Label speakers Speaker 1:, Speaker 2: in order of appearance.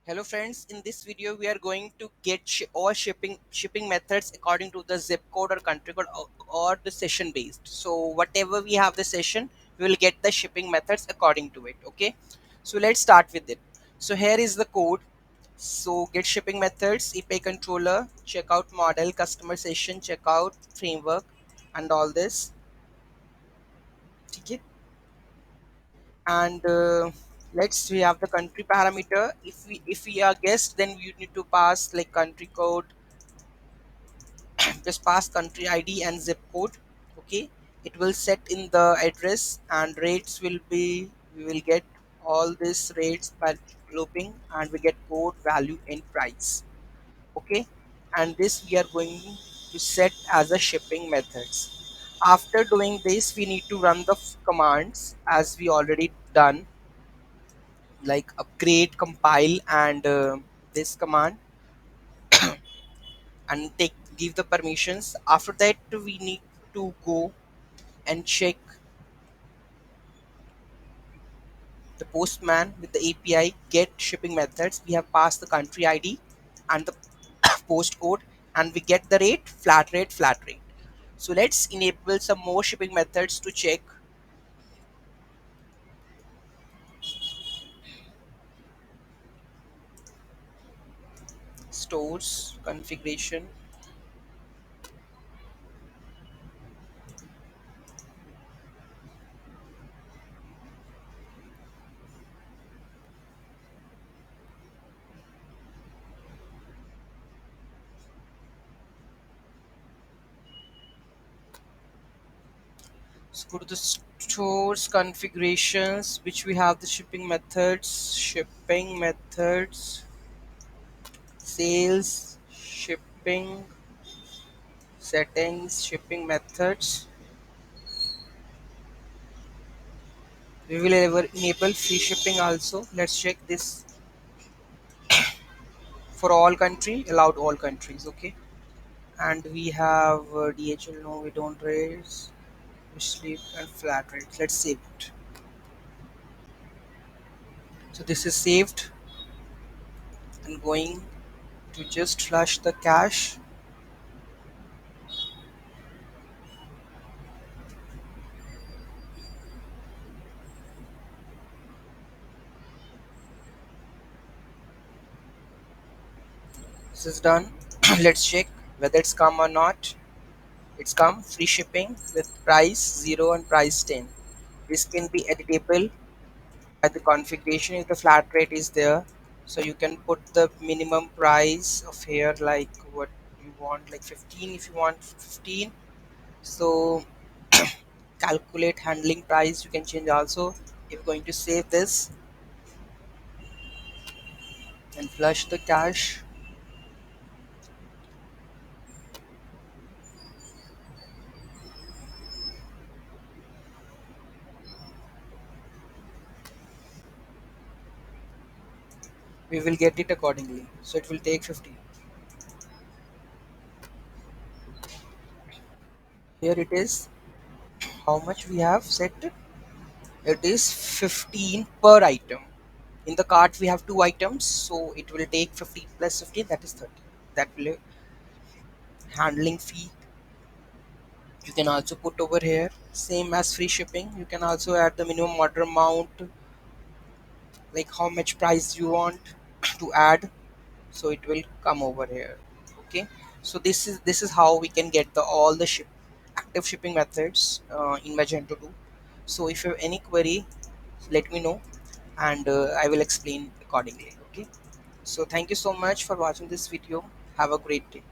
Speaker 1: Hello friends, in this video we are going to get all shipping methods according to the zip code or country code or the session based. So whatever we have the session, we will get the shipping methods according to it. Okay, so let's start with it. So here is the code. So get shipping methods, API controller, checkout model, customer session, checkout framework, and all this. Okay, and let's we have the country parameter. If we are guest, then we need to pass like country code, just pass country id and zip code. Okay, it will set in the address, and rates will be, we will get all these rates by grouping, and we get code value and price. Okay, and this we are going to set as a shipping methods. After doing this, we need to run the commands as we already done, like upgrade, compile, and this command, and take give the permissions. After that, we need to go and check the postman with the API get shipping methods. We have passed the country ID and the postcode, and we get the rate, flat rate. So let's enable some more shipping methods to check. Stores configuration. So go to the stores configurations, which we have the shipping methods, sales, shipping settings, shipping methods. We will ever enable free shipping also. Let's check this for all country, allowed all countries. Okay, and we have DHL. No, we don't raise. We sleep and flat rates. Let's save it. So this is saved, and going to just flush the cache. This is done. Let's check whether it's come or not. It's come. Free shipping with price 0 and price 10. This can be editable by the configuration if the flat rate is there. So you can put the minimum price of here, like what you want, like 15 if you want 15. So calculate handling price, you can change also. If you're going to save this and flush the cache, we will get it accordingly. So it will take 15. Here it is. How much we have set? It is 15 per item. In the cart we have two items, so it will take 15 plus 15, that is 30. That will handling fee you can also put over here, same as free shipping. You can also add the minimum order amount, like how much price you want to add, so it will come over here. Okay, so this is how we can get the all the active shipping methods in Magento 2. So if you have any query, let me know, and I will explain accordingly. Okay, so thank you so much for watching this video. Have a great day.